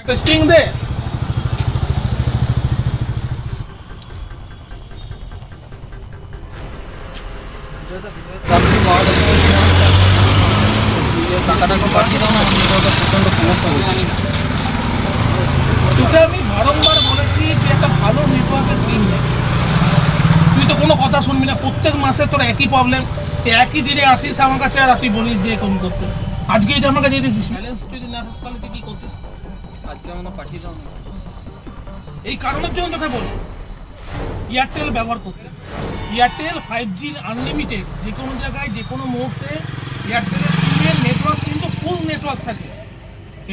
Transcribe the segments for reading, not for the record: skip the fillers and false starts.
Testing দে টাকাটাকে পাঠিয়ে দাও না, প্রচণ্ড সমস্যা হচ্ছে। তোকে আমি বারংবার বলেছি যে একটা ভালো নেটওয়ার্কের সিম নেই, তুই তো কোনো কথা শুনবি না। প্রত্যেক মাসে তোর একই প্রবলেম, একই দিনে আসিস আমার কাছে আর তুই বলিস যে কম করতে। আজকে এটা আমাকে দিয়ে দিয়েছিস, ব্যালেন্স যদি না থাকতো তাহলে তুই কী করতিস? আজকে আমরা পাঠিয়ে দাও না। এই কারণের জন্য তোকে বলি এয়ারটেল ব্যবহার করতে। এয়ারটেল 5G আনলিমিটেড, যে কোনো জায়গায় যে কোনো মুহূর্তে এয়ারটেলের সিমের নেটওয়ার্ক কিন্তু ফুল নেটওয়ার্ক থাকে,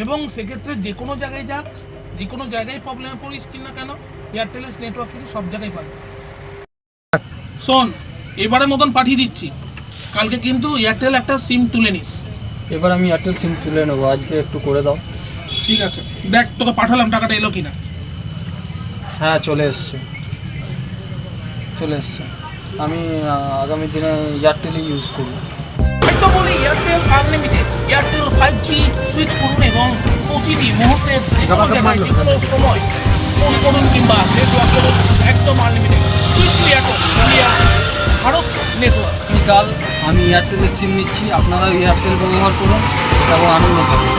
এবং সেক্ষেত্রে যে কোনো জায়গায় যাক, যে কোনো জায়গায় প্রবলেমে পড়িস কিনা কেন, এয়ারটেলের নেটওয়ার্ক কিন্তু সব জায়গায় পাবে। শোন, এবারের মতন পাঠিয়ে দিচ্ছি, কালকে কিন্তু এয়ারটেল একটা সিম তুলে নিস। এবার আমি এয়ারটেল সিম তুলে নেবো, আজকে একটু করে দাও। ঠিক আছে, দেখ তোকে পাঠালাম, টাকাটা এলো কিনা। হ্যাঁ, চলে এসছে। আমি আগামী দিনে এয়ারটেলই ইউজ করব। হয়তো বলি Airtel unlimited, Airtel 5G switch করুন এবং প্রতিটি মুহূর্তে যে কোনো জায়গায় যে কোনো সময় ফোন করুন কিংবা নেটওয়ার্ক করুন, একদম unlimited. Switch to Airtel, India, Bharat network. আমি এয়ারটেলের সিম নিচ্ছি, আপনারা এয়ারটেল ব্যবহার করুন এবং আনন্দ পাবেন।